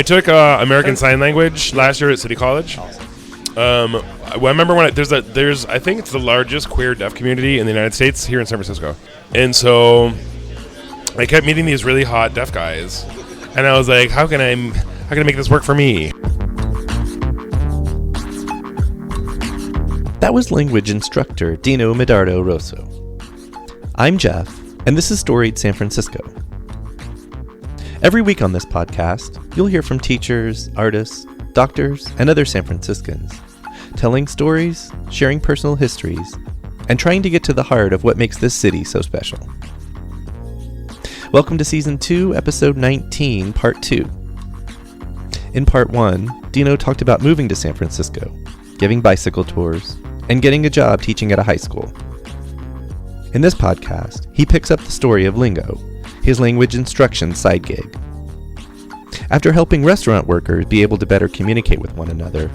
I took American Sign Language last year at City College. I remember when there's I think it's the largest queer deaf community in the United States here in San Francisco, and so I kept meeting these really hot deaf guys, and I was like, how can I make this work for me? That was language instructor Dino Medardo Rosso. I'm Jeff, and this is Storied San Francisco. Every week on this podcast, you'll hear from teachers, artists, doctors, and other San Franciscans, telling stories, sharing personal histories, and trying to get to the heart of what makes this city so special. Welcome to Season 2, Episode 19, Part 2. In Part 1, Dino talked about moving to San Francisco, giving bicycle tours, and getting a job teaching at a high school. In this podcast, he picks up the story of Lingo, his language instruction side gig. After helping restaurant workers be able to better communicate with one another,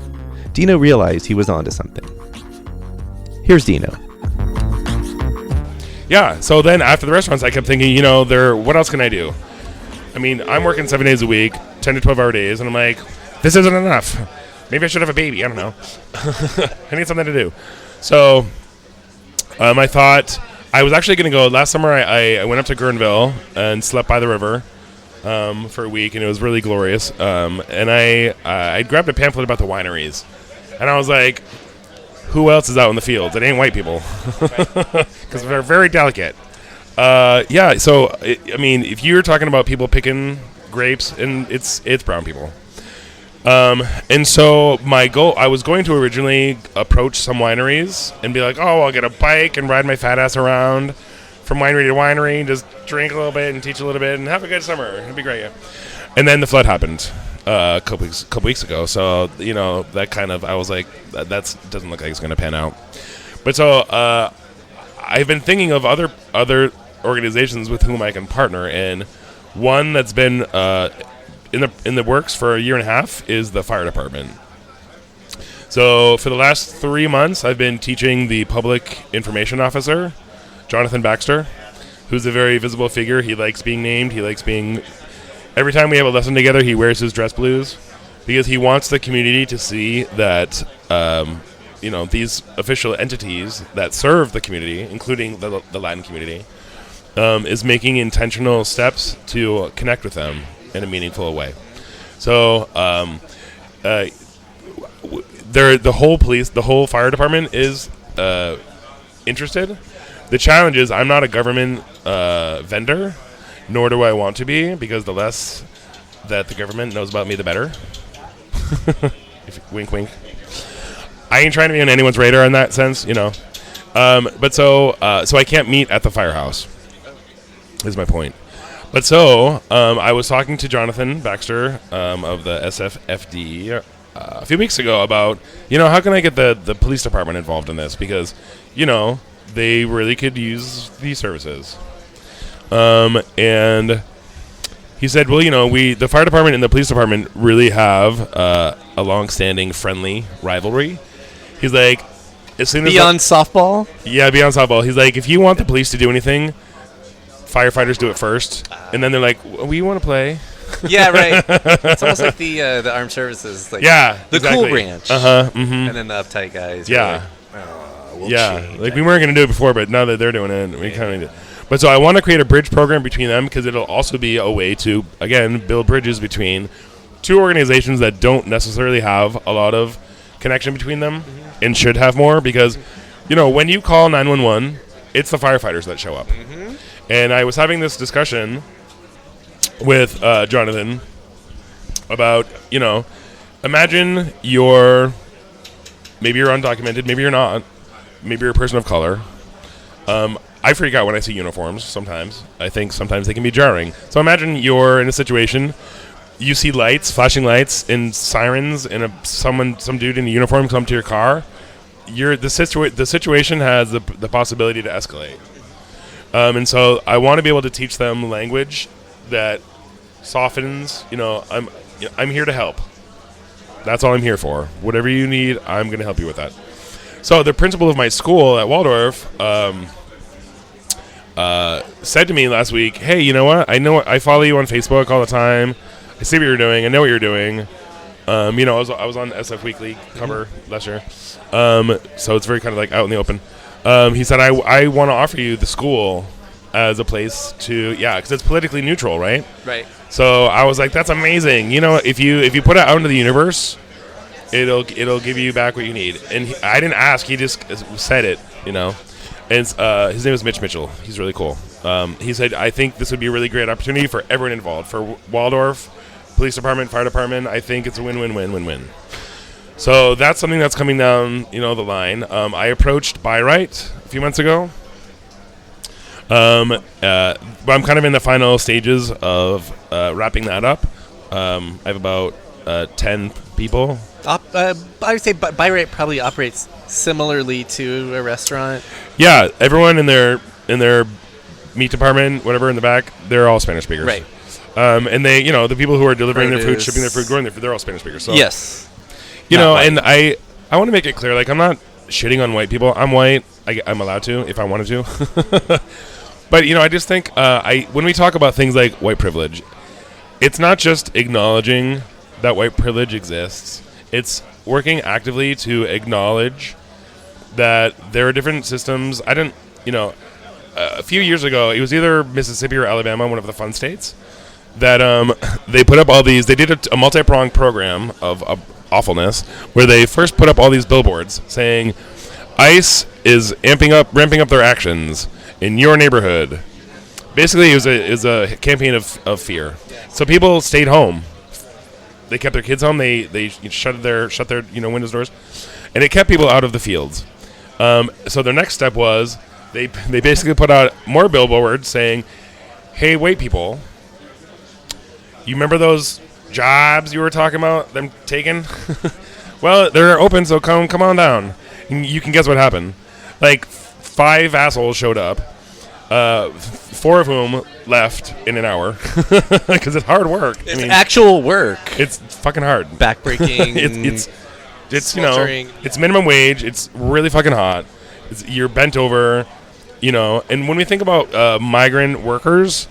Dino realized he was onto something. Here's Dino. Yeah, so then after the restaurants, I kept thinking, what else can I do? I mean, I'm working 7 days a week, 10 to 12 hour days, and I'm like, this isn't enough. Maybe I should have a baby, I don't know. I need something to do. So I thought I was actually going to go. Last summer, I went up to Guerneville and slept by the river for a week, and it was really glorious. And I grabbed a pamphlet about the wineries, and I was like, who else is out in the fields? It ain't white people, because they're very delicate. So if you're talking about people picking grapes, and it's brown people. And so my goal, I was going to originally approach some wineries and be like, oh, I'll get a bike and ride my fat ass around from winery to winery, just drink a little bit and teach a little bit and have a good summer. It'd be great. And then the flood happened a couple weeks ago. So, that kind of, I was like, that doesn't look like it's going to pan out. But so I've been thinking of other organizations with whom I can partner. And one that's been in the works for a year and a half is the fire department. So for the last 3 months, I've been teaching the public information officer, Jonathan Baxter, who's a very visible figure. He likes being named. Every time we have a lesson together, he wears his dress blues because he wants the community to see that, these official entities that serve the community, including the Latin community, is making intentional steps to connect with them in a meaningful way. So the whole fire department is interested. The challenge is I'm not a government vendor, nor do I want to be, because the less that the government knows about me, the better. Wink, wink. I ain't trying to be on anyone's radar in that sense, But so I can't meet at the firehouse, is my point. But so, I was talking to Jonathan Baxter of the SFFD a few weeks ago about, how can I get the police department involved in this? Because, they really could use these services. And he said, well, the fire department and the police department really have a long-standing friendly rivalry. He's like, as soon as... Beyond softball? Yeah, beyond softball. He's like, if you want the police to do anything, firefighters do it first, and then they're like, we want to play. Yeah, right. It's almost like the armed services. Like the exactly. cool branch. Mm-hmm. And then the uptight guys. Yeah. We'll change. Like, we weren't going to do it before, but now that they're doing it, we kind of do. But so I want to create a bridge program between them, because it'll also be a way to, again, build bridges between two organizations that don't necessarily have a lot of connection between them, and should have more, because, when you call 911, it's the firefighters that show up. Mm-hmm. And I was having this discussion with Jonathan about, imagine maybe you're undocumented, maybe you're not, maybe you're a person of color. I freak out when I see uniforms sometimes. I think sometimes they can be jarring. So imagine you're in a situation, you see lights, flashing lights, and sirens, and some dude in a uniform come to your car. The situation has the possibility to escalate. And so I want to be able to teach them language that softens, I'm here to help. That's all I'm here for. Whatever you need, I'm going to help you with that. So the principal of my school at Waldorf said to me last week, hey, you know what? I follow you on Facebook all the time. I see what you're doing. I know what you're doing. I was on SF Weekly cover last year. So it's very kind of like out in the open. He said, I want to offer you the school as a place to, because it's politically neutral, right? Right. So I was like, that's amazing. If you put it out into the universe, it'll give you back what you need. And I didn't ask; he just said it. And his name is Mitch Mitchell. He's really cool. He said, I think this would be a really great opportunity for everyone involved, for Waldorf, police department, fire department. I think it's a win-win-win-win-win. So that's something that's coming down, the line. I approached Buy Right a few months ago. But I'm kind of in the final stages of wrapping that up. I have about 10 people. I would say Buy Right probably operates similarly to a restaurant. Yeah, everyone in their meat department, whatever in the back, they're all Spanish speakers. Right. And they, the people who are delivering their food, Produce. shipping their food, growing their food, they're all Spanish speakers. So, Yes. and I want to make it clear, like, I'm not shitting on white people. I'm white. I'm allowed to if I wanted to. But, I just think when we talk about things like white privilege, it's not just acknowledging that white privilege exists. It's working actively to acknowledge that there are different systems. A few years ago, it was either Mississippi or Alabama, one of the fun states, that they put up all these. They did a multi-pronged program of awfulness where they first put up all these billboards saying, ICE is ramping up their actions in your neighborhood. Basically, it was a campaign of fear. So people stayed home. They kept their kids home. They shut their windows, doors, and it kept people out of the fields. So their next step was they basically put out more billboards saying, "Hey, white people, you remember those jobs you were talking about them taking? Well, they're open, so come on down." And you can guess what happened. Like 5 assholes showed up. 4 of whom left in an hour because it's hard work. It's actual work. It's fucking hard. Backbreaking. it's it's minimum wage. It's really fucking hot. You're bent over, And when we think about migrant workers,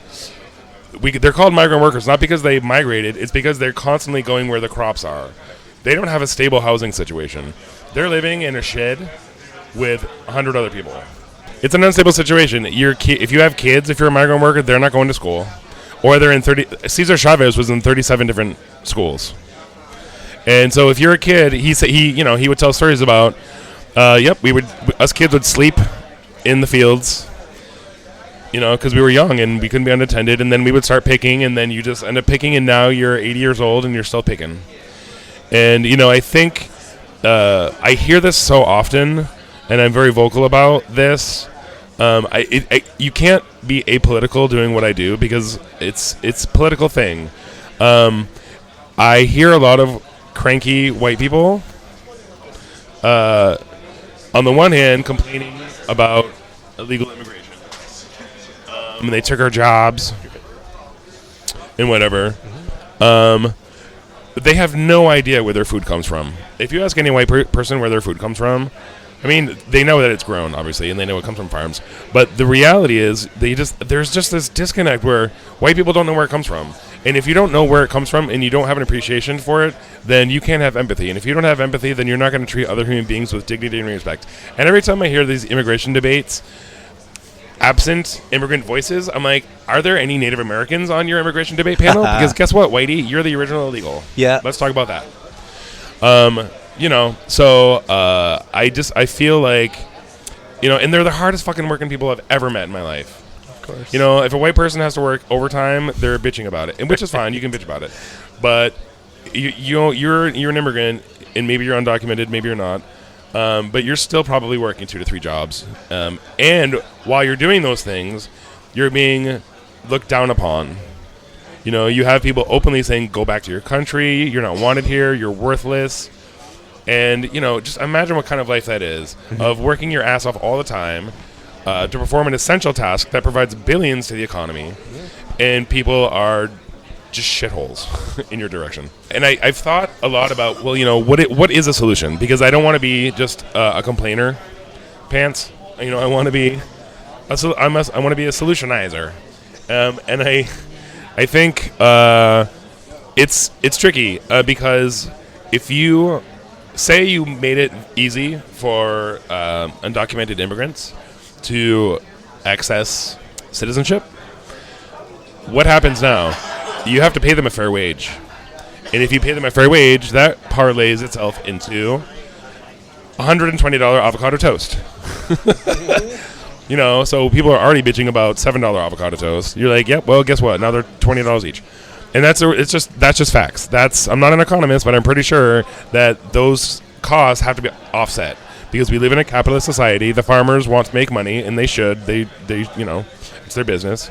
they're called migrant workers not because they migrated. It's because they're constantly going where the crops are. They don't have a stable housing situation. They're living in a shed with 100 other people. It's an unstable situation. If you have kids, if you're a migrant worker, they're not going to school, or they're in 30. Cesar Chavez was in 37 different schools, and so if you're a kid, he would tell stories about, us kids would sleep in the fields, because we were young and we couldn't be unattended, and then we would start picking, and then you just end up picking, and now you're 80 years old and you're still picking, and I think I hear this so often. And I'm very vocal about this. You can't be apolitical doing what I do because it's a political thing. I hear a lot of cranky white people, on the one hand, complaining about illegal immigration. And they took our jobs and whatever. They have no idea where their food comes from. If you ask any white person where their food comes from, they know that it's grown, obviously, and they know it comes from farms. But the reality is, there's just this disconnect where white people don't know where it comes from. And if you don't know where it comes from and you don't have an appreciation for it, then you can't have empathy. And if you don't have empathy, then you're not going to treat other human beings with dignity and respect. And every time I hear these immigration debates, absent immigrant voices, I'm like, are there any Native Americans on your immigration debate panel? Because guess what, Whitey? You're the original illegal. Yeah. Let's talk about that. So I feel like, and they're the hardest fucking working people I've ever met in my life. Of course. If a white person has to work overtime, they're bitching about it, and which is fine. You can bitch about it, but you're an immigrant, and maybe you're undocumented, maybe you're not, but you're still probably working 2 to 3 jobs, and while you're doing those things, you're being looked down upon. You have people openly saying, "Go back to your country. You're not wanted here. You're worthless." And, just imagine what kind of life that is, of working your ass off all the time to perform an essential task that provides billions to the economy, and people are just shitholes in your direction. And I've thought a lot about, what is a solution? Because I don't want to be just a complainer pants. I want to be I want to be a solutionizer. And I think it's tricky because if you say you made it easy for undocumented immigrants to access citizenship, what happens now? You have to pay them a fair wage. And if you pay them a fair wage, that parlays itself into $120 avocado toast. So people are already bitching about $7 avocado toast. You're like, yep, well, guess what? Now they're $20 each. And that's just facts. I'm not an economist, but I'm pretty sure that those costs have to be offset because we live in a capitalist society. The farmers want to make money, and they should. They it's their business.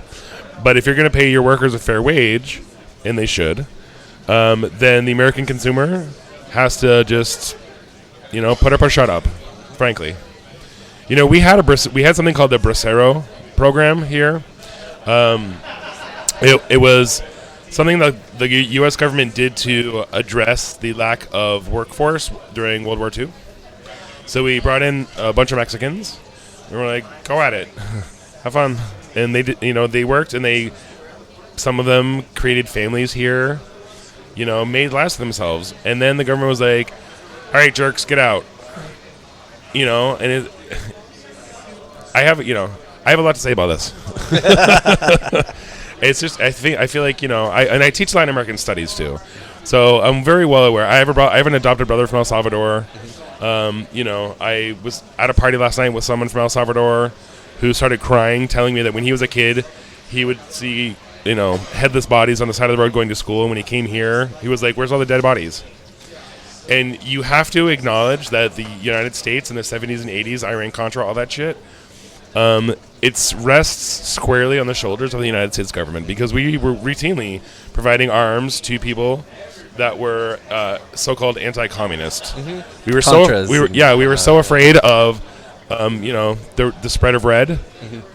But if you're going to pay your workers a fair wage, and they should, then the American consumer has to just, put up or shut up, frankly. We had something called the Bracero program here. It was something that the U.S. government did to address the lack of workforce during World War II. So we brought in a bunch of Mexicans, and we're like, go at it, have fun. And they did, they worked, and some of them created families here, made lives for themselves. And then the government was like, all right, jerks, get out. And I have a lot to say about this. It's just, I feel like, I teach Latin American studies too. So I'm very well aware. I have an adopted brother from El Salvador. I was at a party last night with someone from El Salvador who started crying, telling me that when he was a kid, he would see, headless bodies on the side of the road going to school. And when he came here, he was like, where's all the dead bodies? And you have to acknowledge that the United States in the 70s and 80s, Iran-Contra, all that shit, it rests squarely on the shoulders of the United States government because we were routinely providing arms to people that were so-called anti-communist. Mm-hmm. We were so afraid of the spread of red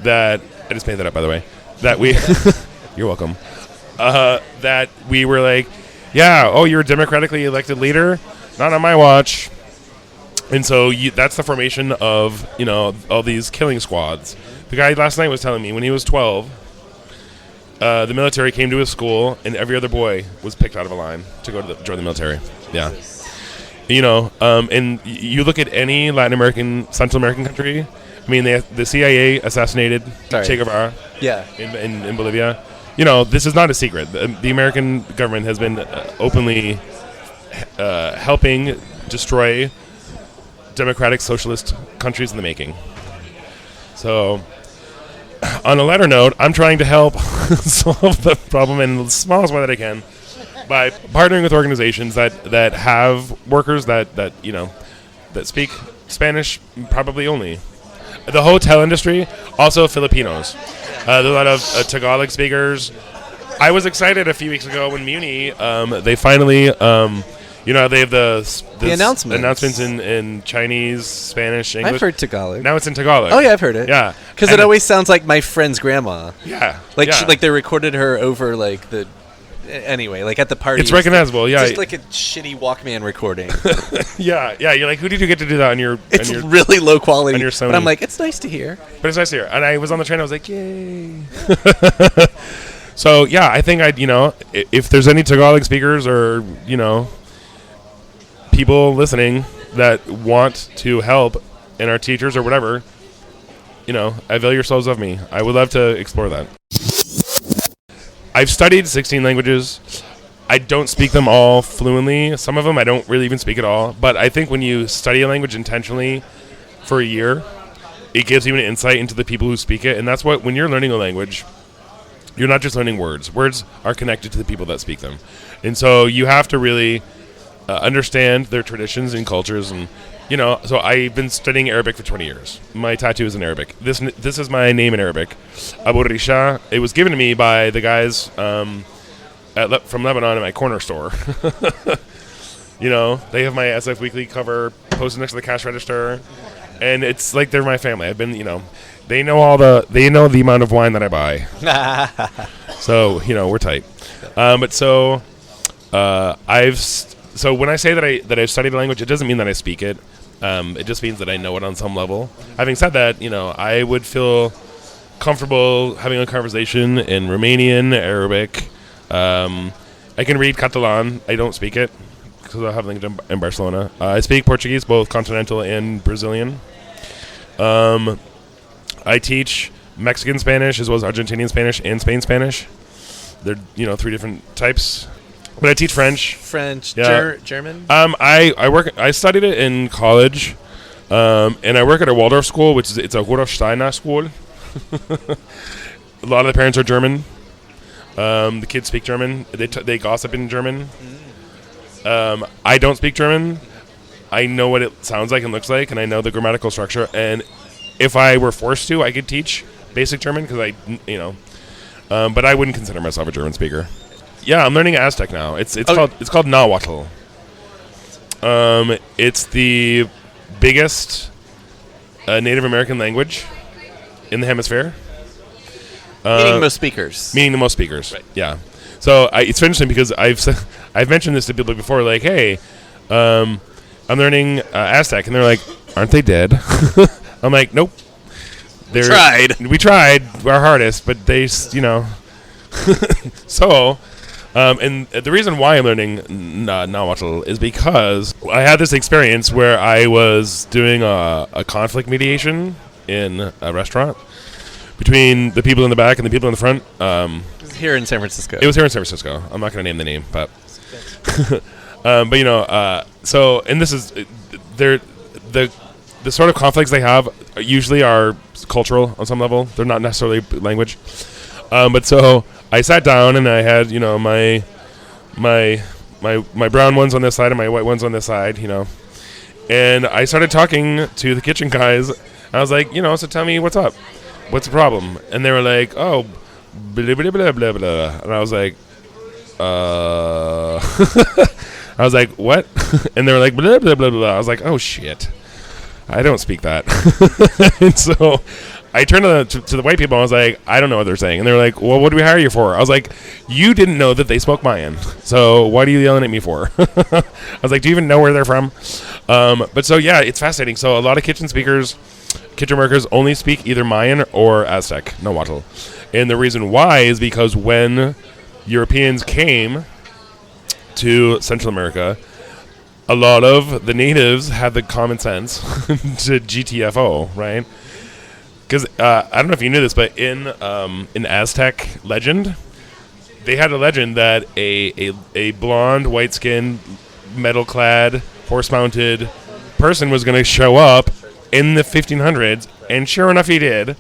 that I just made that up, by the way. That we you're welcome. That we were like, you're a democratically elected leader, not on my watch. And so that's the formation of all these killing squads. The guy last night was telling me when he was 12, the military came to his school, and every other boy was picked out of a line to go to join the military. Yeah. And you look at any Latin American, Central American country. I mean, the CIA assassinated Che Guevara. Yeah. In Bolivia. This is not a secret. The American government has been openly helping destroy democratic socialist countries in the making. So, on a lighter note, I'm trying to help solve the problem in the smallest way that I can by partnering with organizations that have workers that speak Spanish probably only. The hotel industry, also Filipinos. There's a lot of Tagalog speakers. I was excited a few weeks ago when Muni, they finally, they have the announcements in Chinese, Spanish, English. I've heard Tagalog. Now it's in Tagalog. Oh yeah, I've heard it. Yeah, because it always sounds like my friend's grandma. Yeah, like they recorded her over anyway, like at the party. It's recognizable. Yeah, just like a shitty Walkman recording. yeah. You're like, who did you get to do that on your? It's really low quality on your Sony. But I'm like, it's nice to hear. But it's nice to hear. And I was on the train. I was like, yay. So yeah, I think if there's any Tagalog speakers or people listening that want to help and are teachers or whatever, avail yourselves of me. I would love to explore that. I've studied 16 languages. I don't speak them all fluently. Some of them I don't really even speak at all. But I think when you study a language intentionally for a year, it gives you an insight into the people who speak it. And that's what, when you're learning a language, you're not just learning words. Words are connected to the people that speak them. And so you have to really understand their traditions and cultures. And, so I've been studying Arabic for 20 years. My tattoo is in Arabic. This is my name in Arabic, Abu Risha. It was given to me by the guys from Lebanon at my corner store. They have my SF Weekly cover posted next to the cash register. And it's like they're my family. I've been, they know the amount of wine that I buy. So, we're tight. So when I say that I've studied a language, it doesn't mean that I speak it. It just means that I know it on some level. Having said that, I would feel comfortable having a conversation in Romanian, Arabic, and I can read Catalan. I don't speak it because I have lived in Barcelona. I speak Portuguese, both continental and Brazilian. I teach Mexican Spanish as well as Argentinian Spanish and Spain Spanish. They're 3 different types. But I teach French. Yeah. German. I studied it in college, and I work at a Waldorf school, it's a Rudolf Steiner school. A lot of the parents are German. The kids speak German. They gossip in German. I don't speak German. I know what it sounds like and looks like, and I know the grammatical structure. And if I were forced to, I could teach basic German because but I wouldn't consider myself a German speaker. Yeah, I'm learning Aztec now. It's called Nahuatl. It's the biggest Native American language in the hemisphere. Meaning most speakers. Meaning the most speakers. Right. Yeah. So it's interesting because I've mentioned this to people before. Like, hey, I'm learning Aztec, and they're like, "Aren't they dead?" I'm like, "Nope." We tried our hardest, but they, So, and the reason why I'm learning Nahuatl is because I had this experience where I was doing a conflict mediation in a restaurant between the people in the back and the people in the front. Here in San Francisco. It was here in San Francisco. I'm not going to name the name, but so, and this is the sort of conflicts they have usually are cultural on some level. They're not necessarily language. But so I sat down and I had my brown ones on this side and my white ones on this side, and I started talking to the kitchen guys. I was like, so tell me what's up. What's the problem? And they were like, oh, blah, blah, blah, blah, blah. And I was like, I was like, what? And they were like, blah, blah, blah, blah. I was like, oh, shit. I don't speak that. And so I turned to the white people and I was like, I don't know what they're saying. And they were like, well, what do we hire you for? I was like, you didn't know that they spoke Mayan. So what are you yelling at me for? I was like, do you even know where they're from? But so, yeah, it's fascinating. So a lot of kitchen workers only speak either Mayan or Aztec, Nahuatl. And the reason why is because when Europeans came to Central America, a lot of the natives had the common sense to GTFO, right? Because I don't know if you knew this, but in Aztec legend, they had a legend that a blonde, white-skinned, metal-clad, horse-mounted person was going to show up in the 1500s, and sure enough, he did.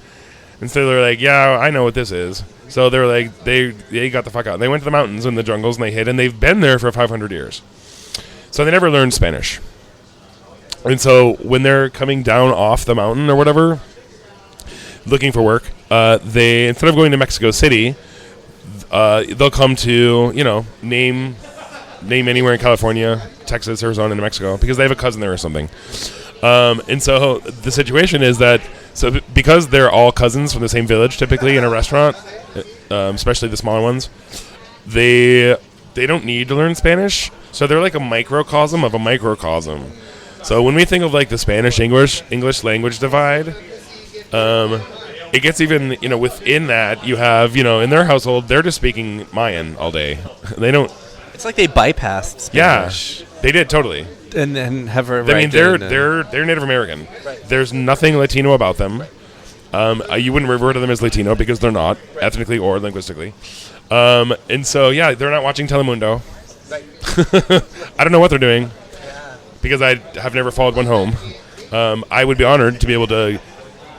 And so they're like, yeah, I know what this is. So they're like, they got the fuck out. They went to the mountains and the jungles, and they hid, and they've been there for 500 years. So they never learned Spanish. And so when they're coming down off the mountain or whatever, looking for work, they, instead of going to Mexico City, they'll come to, name anywhere in California, Texas, Arizona, and New Mexico, because they have a cousin there or something. And so the situation is that, because they're all cousins from the same village, typically in a restaurant, especially the smaller ones, they don't need to learn Spanish. So they're like a microcosm of a microcosm. So when we think of like the Spanish-English language divide, it gets even, within that, you have, in their household, they're just speaking Mayan all day. They don't. It's like they bypassed Spanish. Yeah, they did, totally. And then have a. I mean, they're Native American. Right. There's nothing Latino about them. You wouldn't refer to them as Latino because they're not, ethnically or linguistically. And so, yeah, they're not watching Telemundo. Right. I don't know what they're doing because I have never followed one home. I would be honored to be able to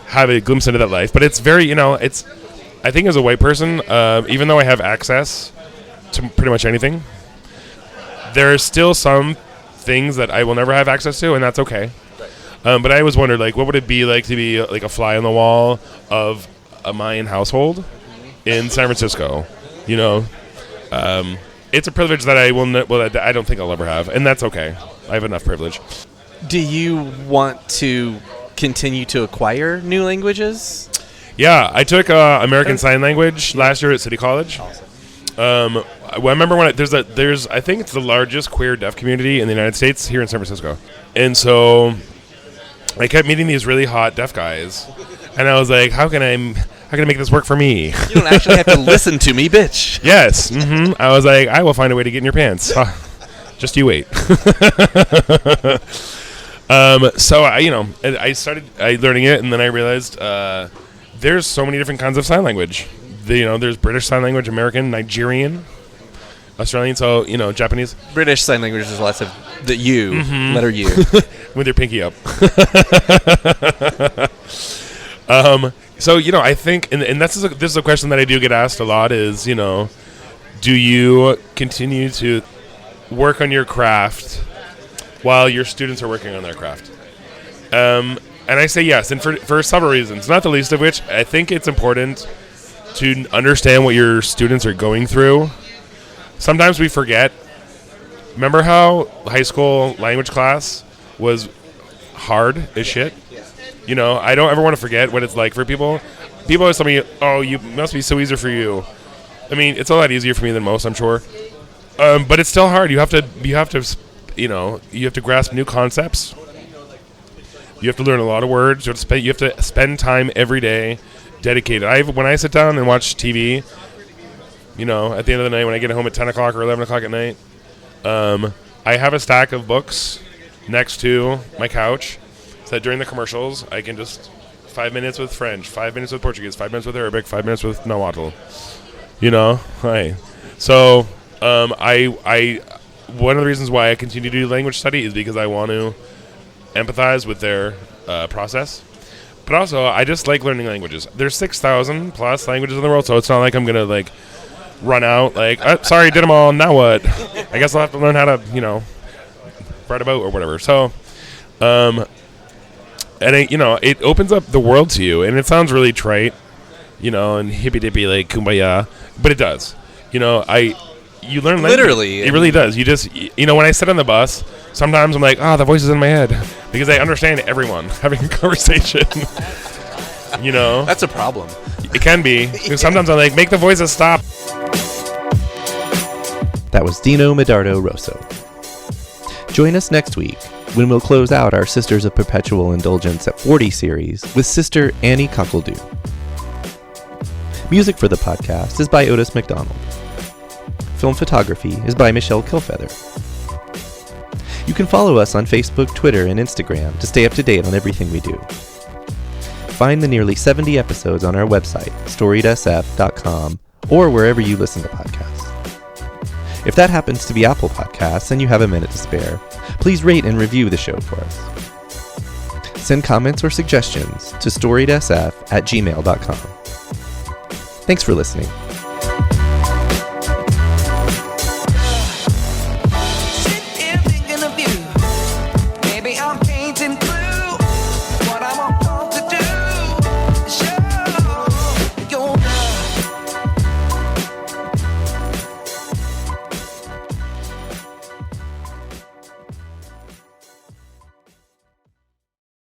have a glimpse into that life. But it's very, it's. I think as a white person, even though I have access to pretty much anything, there are still some things that I will never have access to, and that's okay. Right. But I always wondered, like, what would it be like to be like a fly on the wall of a Mayan household in San Francisco? It's a privilege that I I don't think I'll ever have, and that's okay. I have enough privilege. Do you want to continue to acquire new languages? Yeah, I took American Sign Language last year at City College. Awesome. I remember when there's I think it's the largest queer deaf community in the United States here in San Francisco, and so I kept meeting these really hot deaf guys, and I was like, how can how can I make this work for me? You don't actually have to listen to me, bitch. Yes. I was like, I will find a way to get in your pants. Just you wait. So I started learning it, and then I realized there's so many different kinds of sign language. There's British Sign Language, American, Nigerian, Australian, so, Japanese. British Sign Language is lots of the U, letter U. With your pinky up. So, I think, and this is a question that I do get asked a lot is, do you continue to work on your craft while your students are working on their craft? And I say yes, and for several reasons, not the least of which, I think it's important to understand what your students are going through. Sometimes we forget. Remember how high school language class was hard as shit? I don't ever want to forget what it's like for people. People always tell me, oh, you must be so easy for you. I mean, it's a lot easier for me than most, I'm sure. But it's still hard. You have to grasp new concepts. You have to learn a lot of words. You have to spend time every day dedicated. When I sit down and watch TV, at the end of the night, when I get home at 10 o'clock or 11 o'clock at night, I have a stack of books next to my couch so that during the commercials, I can just 5 minutes with French, 5 minutes with Portuguese, 5 minutes with Arabic, 5 minutes with Nahuatl. Right. So, one of the reasons why I continue to do language study is because I want to empathize with their process. But also, I just like learning languages. There's 6,000 plus languages in the world, so it's not like I'm going to, run out, sorry, did them all, now what? I guess I'll have to learn how to, ride a boat or whatever. So, it opens up the world to you, and it sounds really trite, and hippy-dippy, kumbaya, but it does. You learn language. Literally. It really does. You just, when I sit on the bus, sometimes I'm like, the voice is in my head, because I understand everyone having a conversation. That's a problem. It can be. Because sometimes I'm like, make the voices stop. That was Dino Medardo Rosso. Join us next week when we'll close out our Sisters of Perpetual Indulgence at 40 series with Sister Annie Cockledoo. Music for the podcast is by Otis McDonald. Film photography is by Michelle Kilfeather. You can follow us on Facebook, Twitter, and Instagram to stay up to date on everything we do. Find the nearly 70 episodes on our website, storiedsf.com, or wherever you listen to podcasts. If that happens to be Apple Podcasts and you have a minute to spare, please rate and review the show for us. Send comments or suggestions to storiedsf@gmail.com. Thanks for listening.